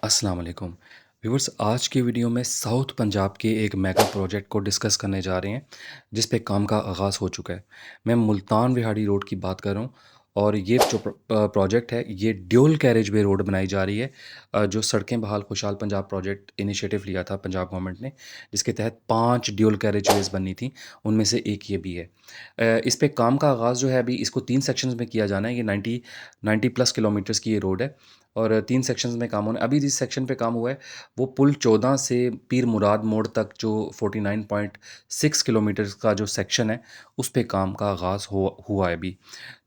अस्सलाम वालेकुम व्यूअर्स। आज के वीडियो में साउथ पंजाब के एक मेगा प्रोजेक्ट को डिस्कस करने जा रहे हैं जिस पे काम का आगाज़ हो चुका है। मैं मुल्तान विहाड़ी रोड की बात कर रहा हूँ और ये जो प्रोजेक्ट है ये ड्यूल कैरेज वे रोड बनाई जा रही है। जो सड़कें बहाल खुशहाल पंजाब प्रोजेक्ट इनिशिएटिव लिया था पंजाब गवर्नमेंट ने, जिसके तहत 5 ड्यूल कैरेज वेज बननी थी, उनमें से एक ये भी है। इस पे काम का आगाज़ जो है अभी इसको 3 सेक्शंस में किया जाना है। ये 90 प्लस किलोमीटर्स की ये रोड है और 3 सेक्शंस में काम होना है। अभी जिस सेक्शन पे काम हुआ है वो पुल 14 से पीर मुराद मोड़ तक जो 49.6 किलोमीटर्स का जो सेक्शन है उस पे काम का आगाज़ हुआ है अभी।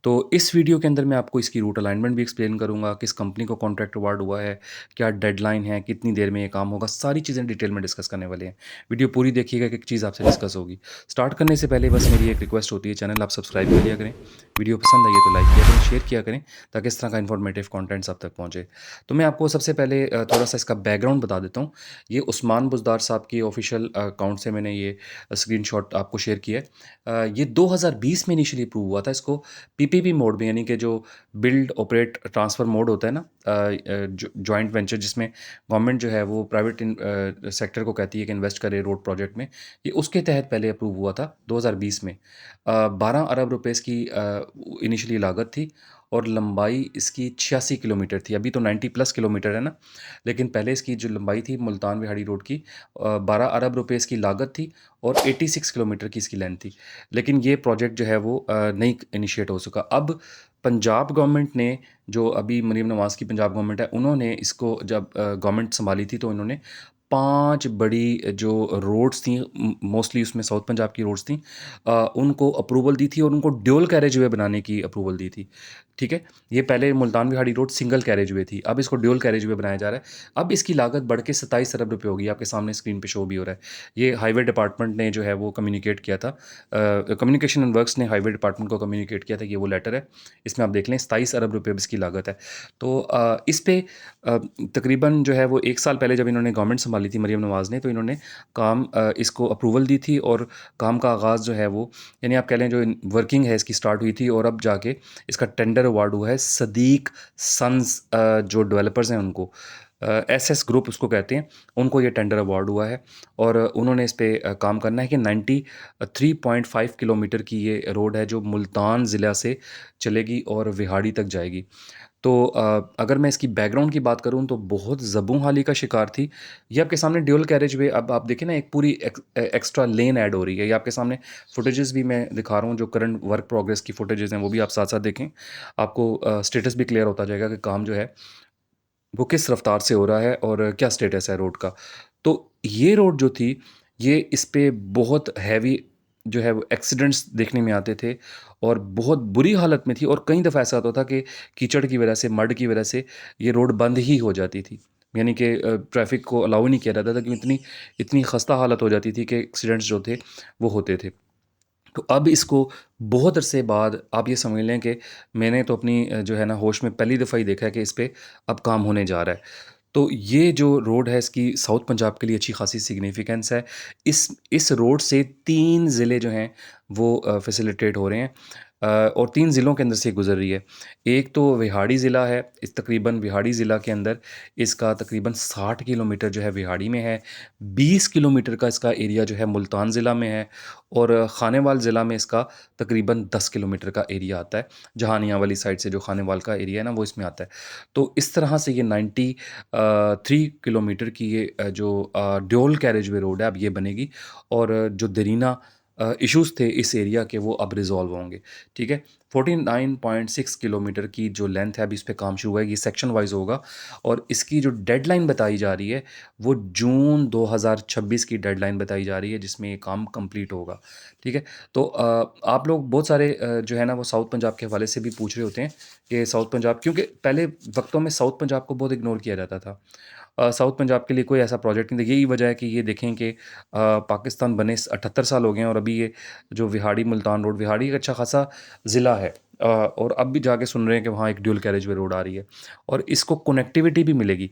तो इस वीडियो के अंदर मैं आपको इसकी रूट अलाइनमेंट भी एक्सप्लेन करूँगा, किस कंपनी को कॉन्ट्रैक्ट अवार्ड हुआ है, क्या डेडलाइन है, कितनी देर में ये काम होगा, सारी चीज़ें डिटेल में डिस्कस करने वाले हैं। वीडियो पूरी देखिएगा कि एक चीज़ आपसे डिस्कस होगी। स्टार्ट करने से पहले बस मेरी एक रिक्वेस्ट होती है, चैनल आप सब्सक्राइब कर लिया करें, वीडियो पसंद आई है तो लाइक किया करें, शेयर किया करें ताकि इस तरह का इन्फॉर्मेटिव कंटेंट सब तक पहुँचे। तो मैं आपको सबसे पहले थोड़ा-सा इसका बैकग्राउंड बता देता हूँ। ये उस्मान बुज़दार साहब की ऑफ़िशियल अकाउंट से मैंने ये स्क्रीनशॉट आपको शेयर किया है। ये 2020 में इनिशियली अप्रूव हुआ था। इसको पीपीपी मोड में, यानी कि जो बिल्ड, ऑपरेट, ट्रांसफ़र मोड होता है ना, जॉइंट वेंचर जिसमें गवर्नमेंट जो है वो प्राइवेट सेक्टर को कहती है कि इन्वेस्ट करे रोड प्रोजेक्ट में, ये उसके तहत पहले अप्रूव हुआ था 2020 में। 12 अरब रुपए इसकी इनिशियली लागत थी और लंबाई इसकी 86 किलोमीटर थी। अभी तो 90 प्लस किलोमीटर है ना, लेकिन पहले इसकी जो लंबाई थी मुल्तान विहाड़ी रोड की 12 अरब रुपए इसकी लागत थी और 86 किलोमीटर की इसकी लेंथ थी। लेकिन ये प्रोजेक्ट जो है वो नहीं इनिशिएट हो सका। अब पंजाब गवर्नमेंट ने, जो अभी मरीम नवाज़ की पंजाब गवर्नमेंट है, उन्होंने इसको जब गवर्नमेंट सँभाली थी तो इन्होंने 5 बड़ी जो रोड्स थी, मोस्टली उसमें साउथ पंजाब की रोड्स थी, उनको अप्रूवल दी थी और उनको ड्यूल कैरेज वे बनाने की अप्रूवल दी थी। ठीक है? ये पहले Multan Vehari road single carriage way थी, अब इसको ड्यूल कैरेज वे बनाया जा रहा है। अब इसकी लागत बढ़ के 27 अरब रुपए होगी, आपके सामने स्क्रीन पे शो भी हो रहा है। ये हाईवे डिपार्टमेंट ने जो है वो कम्युनिकेट किया था, कम्युनिकेशन एंड वर्क्स ने हाईवे डिपार्टमेंट को कम्युनिकेट किया था कि ये वो लेटर है। इसमें आप देख लें 27 अरब रुपए अब इसकी लागत है। तो इस पे तकरीबन जो है वो 1 साल पहले जब इन्होंने गवर्नमेंट सँभाली थी मरीम नवाज़ ने, तो इन्होंने इसको अप्रूवल दी थी और काम का आगाज़ जो है वो, यानी आप कह लें जो वर्किंग है इसकी स्टार्ट हुई थी और अब जाके इसका टेंडर अवार्ड हुआ है सदीक सन्स, जो डेवलपर्स हैं उनको, एसएस ग्रुप उसको कहते हैं, उनको ये टेंडर अवार्ड हुआ है और उन्होंने इस पे काम करना है कि 93.5 किलोमीटर की ये रोड है जो मुल्तान ज़िला से चलेगी और विहाड़ी तक जाएगी। तो अगर मैं इसकी बैकग्राउंड की बात करूँ तो बहुत ज़बूं हाली का शिकार थी। ये आपके सामने ड्यूल कैरेज वे, अब आप देखिए ना, एक पूरी एक्स्ट्रा लेन ऐड हो रही है। ये आपके सामने फुटेजेस भी मैं दिखा रहा हूँ, जो करंट वर्क प्रोग्रेस की फुटेजेस हैं वो भी आप साथ-साथ देखें। आपको स्टेटस भी क्लियर होता जाएगा कि काम जो है वो किस रफ़्तार से हो रहा है और क्या स्टेटस है रोड का। तो ये रोड जो थी, ये इस पे बहुत हैवी जो है वो एक्सीडेंट्स देखने में आते थे और बहुत बुरी हालत में थी और कई दफ़ा ऐसा होता था कि कीचड़ की वजह से, मड की वजह से ये रोड बंद ही हो जाती थी। यानी कि ट्रैफ़िक को अलाउ नहीं किया जाता था, कि इतनी इतनी ख़स्ता हालत हो जाती थी कि एक्सीडेंट्स जो थे वो होते थे। तो अब इसको बहुत अरसे बाद आप ये समझ लें कि मैंने तो अपनी जो है ना होश में पहली दफ़ा ही देखा है कि इस पे अब काम होने जा रहा है। तो ये जो रोड है इसकी साउथ पंजाब के लिए अच्छी खासी सिग्निफिकेंस है। इस रोड से 3 ज़िले जो हैं वो फैसिलिटेट हो रहे हैं, और 3 ज़िलों के अंदर से गुज़र रही है। एक तो विहाड़ी ज़िला है, इस तकरीबन विहाड़ी ज़िला के अंदर इसका तकरीबन 60 किलोमीटर जो है विहाड़ी में है, 20 किलोमीटर का इसका एरिया जो है मुल्तान ज़िला में है और खानेवाल ज़िला में इसका तकरीबन 10 किलोमीटर का एरिया आता है। जहानिया वाली साइड से जो खानेवाल का एरिया है ना, वो इसमें आता है। तो इस तरह से ये 3 किलोमीटर की ये जो ड्यूल कैरेजवे रोड है अब ये बनेगी और जो देरीना इश्यूज़ थे इस एरिया के वो अब रिज़ॉल्व होंगे। ठीक है? 49.6 किलोमीटर की जो लेंथ है, अभी इस पे काम शुरू हुआ है, ये सेक्शन वाइज़ होगा और इसकी जो डेडलाइन बताई जा रही है वो जून 2026 की डेडलाइन बताई जा रही है, जिसमें ये काम कंप्लीट होगा। ठीक है? तो आप लोग बहुत सारे जो है ना वो साउथ पंजाब के हवाले से भी पूछ रहे होते हैं कि साउथ पंजाब, क्योंकि पहले वक्तों में साउथ पंजाब को बहुत इग्नोर किया जाता था। साउथ पंजाब के लिए कोई ऐसा प्रोजेक्ट नहीं था। यही वजह है कि ये देखें कि पाकिस्तान बने 78 साल हो गए हैं और अभी ये जो विहाड़ी मुल्तान रोड, विहाड़ी एक अच्छा खासा ज़िला है, और अब भी जाके सुन रहे हैं कि वहाँ एक ड्यूल कैरेजवे रोड आ रही है और इसको कनेक्टिविटी भी मिलेगी।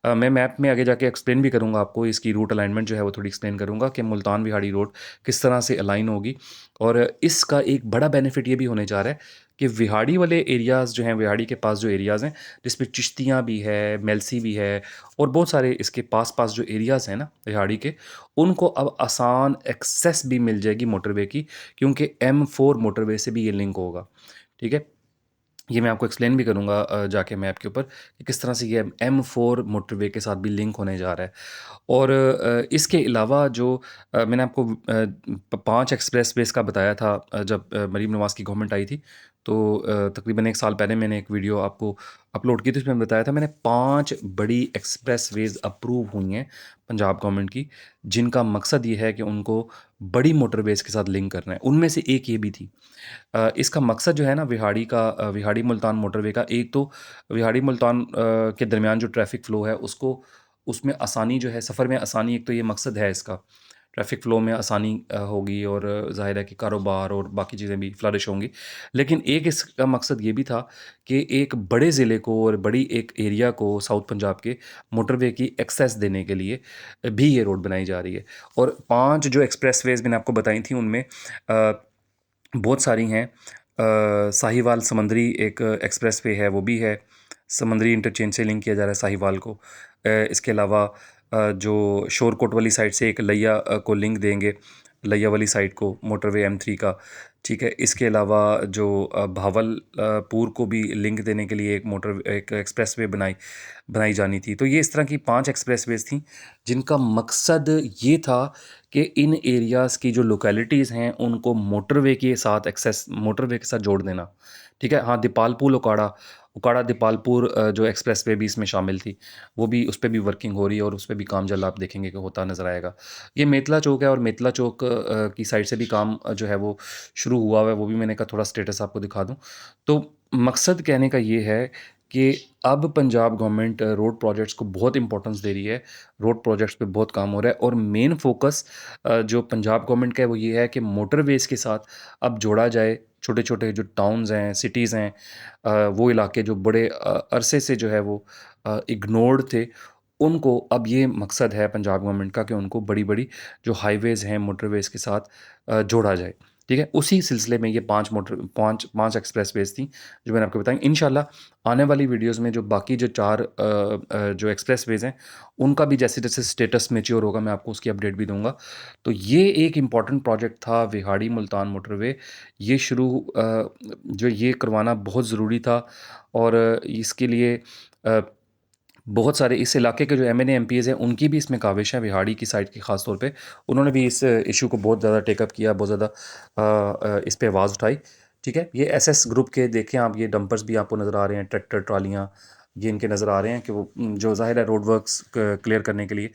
मैं मैप में आगे जाके एक्सप्लेन भी करूँगा आपको, इसकी रूट अलाइनमेंट जो है वो थोड़ी एक्सप्लेन करूँगा कि मुल्तान विहाड़ी रोड किस तरह से अलाइन होगी और इसका एक बड़ा बेनिफिट ये भी होने जा रहा है कि विहाड़ी वाले एरियाज़ जो हैं, विहाड़ी के पास जो एरियाज़ हैं, जिसमें चिश्तियाँ भी है, मेलसी भी है और बहुत सारे इसके पास-पास जो एरियाज़ हैं ना विहाड़ी के, उनको अब आसान एक्सेस भी मिल जाएगी मोटरवे की, क्योंकि M4 मोटरवे से भी ये लिंक होगा, ठीक है? ये मैं आपको एक्सप्लेन भी करूँगा जाके मैप के ऊपर कि किस तरह से ये M4 मोटरवे के साथ भी लिंक होने जा रहा है। और इसके अलावा जो मैंने आपको 5 एक्सप्रेसवेज़ का बताया था जब मरीम नवाज़ की गवर्नमेंट आई थी, तो तकरीबन 1 साल पहले मैंने एक वीडियो आपको अपलोड की थी, उसमें बताया था मैंने 5 बड़ी एक्सप्रेसवेज़ अप्रूव हुई हैं पंजाब गवर्नमेंट की, जिनका मकसद ये है कि उनको बड़ी मोटरवेज़ के साथ लिंक करना है। उनमें से एक ये भी थी। इसका मकसद जो है ना विहाड़ी मुल्तान मोटरवे का, एक तो विहाड़ी मुल्तान के दरमियान जो ट्रैफ़िक फ़्लो है उसको, उसमें आसानी जो है, सफ़र में आसानी, एक तो ये मकसद है इसका। ट्रैफ़िक फ़्लो में आसानी होगी और ज़ाहिर है कि कारोबार और बाकी चीज़ें भी फ्लरिश होंगी। लेकिन एक इसका मकसद ये भी था कि एक बड़े ज़िले को और बड़ी एक एरिया को साउथ पंजाब के मोटरवे की एक्सेस देने के लिए भी ये रोड बनाई जा रही है। और 5 जो एक्सप्रेसवेज़ मैंने आपको बताई थी उनमें बहुत सारी हैं। साहिवाल समंदरी एक एक्सप्रेसवे है, वो भी है। समंदरी इंटरचेंज से लिंक किया जा रहा है साहिवाल को। इसके अलावा जो शोरकोट वाली साइड से एक लिया को लिंक देंगे, लिया वाली साइड को मोटरवे M3 का, ठीक है। इसके अलावा जो भावलपुर को भी लिंक देने के लिए एक एक्सप्रेसवे बनाई बनाई जानी थी। तो ये इस तरह की 5 एक्सप्रेसवेज़ थीं, जिनका मकसद ये था कि इन एरियाज़ की जो लोकेलिटीज़ हैं, उनको मोटरवे के साथ जोड़ देना, ठीक है। हाँ, दीपालपुर उकाड़ा उकाड़ा दीपालपुर जो एक्सप्रेसवे भी इसमें शामिल थी, वो भी, उस पे भी वर्किंग हो रही है और उस पे भी काम जल्द आप देखेंगे कि होता नज़र आएगा। ये मेतला चौक है और मेतला चौक की साइड से भी काम जो है वो शुरू हुआ हुआ है, वो भी मैंने कहा थोड़ा स्टेटस आपको दिखा दूँ। तो मकसद कहने का ये है कि अब पंजाब गवर्नमेंट रोड प्रोजेक्ट्स को बहुत इम्पोर्टेंस दे रही है, रोड प्रोजेक्ट्स पे बहुत काम हो रहा है और मेन फ़ोकस जो पंजाब गवर्नमेंट का है वो ये है कि मोटरवेज़ के साथ अब जोड़ा जाए छोटे-छोटे जो टाउन्स हैं, सिटीज़ हैं, वो इलाके जो बड़े अरसे से जो है वो इग्नोर्ड थे, उनको अब ये मकसद है पंजाब गवर्नमेंट का कि उनको बड़ी-बड़ी जो हाइवेज़ हैं, मोटरवेज़ के साथ जोड़ा जाए, ठीक है? उसी सिलसिले में ये 5 एक्सप्रेसवेज़ थी, जो मैंने आपको बताई। इंशाल्लाह आने वाली वीडियोज़ में जो बाकी जो 4 जो एक्सप्रेसवेज़ हैं, उनका भी जैसे-जैसे स्टेटस मैच्योर होगा, मैं आपको उसकी अपडेट भी दूँगा। तो ये एक इम्पॉर्टेंट प्रोजेक्ट था विहाड़ी मुल्तान मोटरवे, ये जो ये करवाना बहुत ज़रूरी था और इसके लिए अ, बहुत सारे इस इलाके के जो एमएनए एमपीज़ हैं, उनकी भी इसमें काविश है, विहाड़ी की साइड की ख़ास तौर पे। उन्होंने भी इस इश्यू को बहुत ज़्यादा टेकअप किया, बहुत ज़्यादा इस पे आवाज़ उठाई, ठीक है। ये एसएस ग्रुप के देखें आप, ये डंपर्स भी आपको नज़र आ रहे हैं, ट्रैक्टर, ट्रालियाँ, ये इनके नज़र आ रहे हैं कि वो जो ज़ाहिर है रोड वर्क्स क्लियर करने के लिए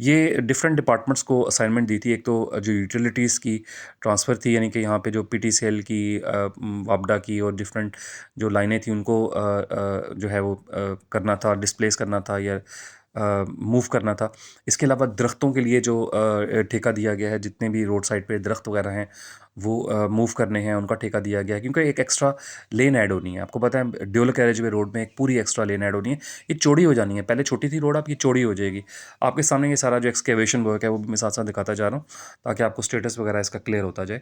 ये डिफरेंट डिपार्टमेंट्स को असाइनमेंट दी थी। एक तो जो यूटिलिटीज़ की ट्रांसफ़र थी, यानी कि यहाँ पे जो पीटीसीएल की, वापडा की और डिफरेंट जो लाइनें थी उनको जो है वो करना था, डिस्प्लेस करना था या मूव करना था। इसके अलावा दरख्तों के लिए जो ठेका दिया गया है, जितने भी रोड साइड पे दरख्त वगैरह हैं वो मूव करने हैं, उनका ठेका दिया गया है, क्योंकि एक एक्स्ट्रा लेन ऐड होनी है। आपको पता है ड्यूल कैरेजवे रोड में एक पूरी एक्स्ट्रा लेन ऐड होनी है, ये चौड़ी हो जानी है। पहले छोटी थी रोड, अब ये चौड़ी हो जाएगी। आपके सामने ये सारा जो एक्सकेवेशन वर्क है वो भी मैं साथ-साथ दिखाता जा रहा हूँ, ताकि आपको स्टेटस वगैरह इसका क्लियर होता जाए।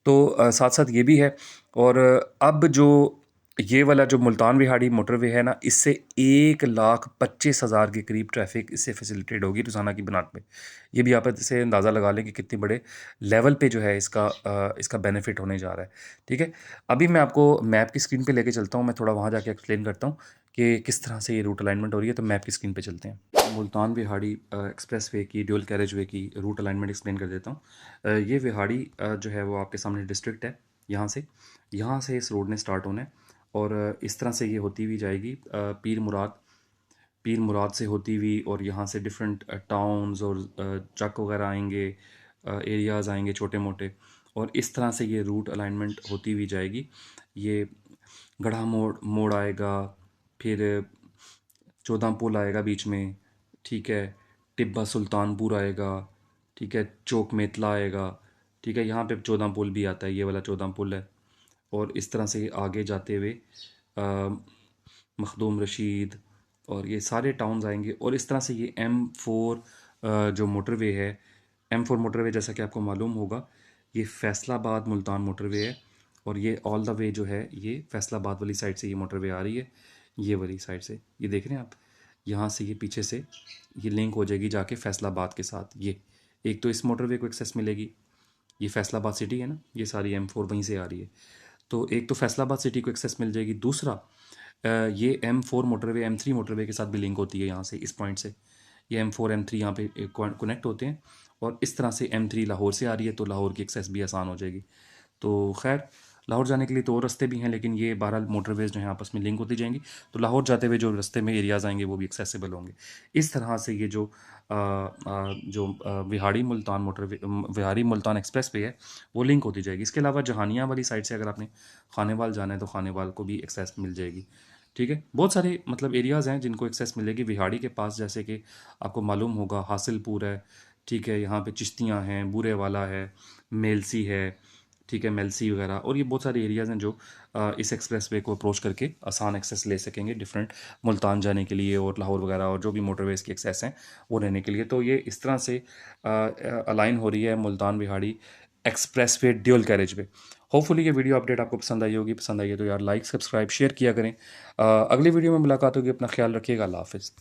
तो साथ-साथ ये भी है। और अब जो ये वाला जो मुल्तान विहाड़ी मोटरवे है ना, इससे 1,25,000 के करीब ट्रैफ़िक इससे फैसिलिटेट होगी रोज़ाना की बुनियाद पे। ये भी आप इससे अंदाज़ा लगा लें कि कितने बड़े लेवल पे जो है इसका बेनिफिट होने जा रहा है, ठीक है। अभी मैं आपको मैप की स्क्रीन पे लेके चलता हूँ, मैं थोड़ा वहाँ जाके एक्सप्लेन करता हूँ कि किस तरह से ये रूट अलाइनमेंट हो रही है, तो मैप की स्क्रीन पे चलते हैं। मुल्तान विहाड़ी एक्सप्रेसवे की ड्यूल कैरेजवे की रूट अलाइनमेंट एक्सप्लेन कर देता हूँ। ये विहाड़ी जो है वो आपके सामने डिस्ट्रिक्ट है। यहाँ से इस रोड ने स्टार्ट होना है और इस तरह से ये होती हुई जाएगी पीर मुराद से होती हुई, और यहाँ से डिफरेंट टाउन्स और चक वगैरह आएंगे, एरियाज़ आएंगे छोटे मोटे, और इस तरह से ये रूट अलाइनमेंट होती हुई जाएगी। ये गढ़ा मोड़ मोड़ आएगा, फिर चौदह पुल आएगा बीच में, ठीक है। टिब्बा सुल्तानपुर आएगा, ठीक है। चौक मेतला आएगा, ठीक है। यहाँ पे चौदह पुल भी आता है, ये वाला चौदह पुल है। और इस तरह से आगे जाते हुए मखदूम रशीद और ये सारे टाउन्स आएंगे, और इस तरह से ये M4 जो मोटरवे है, M4 मोटरवे जैसा कि आपको मालूम होगा, ये फैसलाबाद मुल्तान मोटरवे है, और ये ऑल द वे जो है ये फैसलाबाद वाली साइड से ये मोटरवे आ रही है, ये वाली साइड से, ये देख रहे हैं आप, यहाँ से ये पीछे से ये लिंक हो जाएगी जाके फैसलाबाद के साथ। ये एक तो इस मोटरवे को एक्सेस मिलेगी, ये फैसलाबाद सिटी है ना, ये सारी M4 वहीं से आ रही है, तो एक तो फैसलाबाद सिटी को एक्सेस मिल जाएगी। दूसरा ये M4 मोटरवे M3 मोटरवे के साथ भी लिंक होती है यहाँ से, इस पॉइंट से ये M4 M3 यहाँ पे कनेक्ट होते हैं, और इस तरह से M3 लाहौर से आ रही है, तो लाहौर की एक्सेस भी आसान हो जाएगी। तो खैर लाहौर जाने के लिए तो और रास्ते भी हैं, लेकिन ये 12 मोटरवेज जो हैं आपस में लिंक होती जाएंगी, तो लाहौर जाते हुए जो रास्ते में एरियाज़ आएंगे वो भी एक्सेसिबल होंगे। इस तरह से ये Vehari Multan motorway Vehari Multan express way है वो लिंक होती जाएगी। इसके अलावा जहानिया वाली साइड से अगर आपने खानेवाल जाना है तो खानेवाल को भी एक्सेस मिल जाएगी। ठीक है, बहुत सारे मतलब एरियाज़ हैं जिनको एक्सेस मिलेगी विहाड़ी के पास, जैसे कि आपको मालूम होगा हासिलपुर है, ठीक है, यहाँ पे चिश्तियाँ हैं, बूरे वाला है, मेलसी है, ठीक है, मेलसी वगैरह, और ये बहुत सारे एरियाज़ हैं जो इस एक्सप्रेस वे को अप्रोच करके आसान एक्सेस ले सकेंगे डिफरेंट मुल्तान जाने के लिए, और लाहौर वगैरह और जो भी मोटरवेज़ की एक्सेस हैं वो रहने के लिए। तो ये इस तरह से अलाइन हो रही है Multan Vehari express way dual carriage way. Hopefully ये वीडियो अपडेट आपको पसंद आई होगी, पसंद आई है तो यार लाइक सब्सक्राइब शेयर किया करें। अगली वीडियो में मुलाकात होगी, अपना ख्याल रखिएगा, अल्लाह हाफिज़।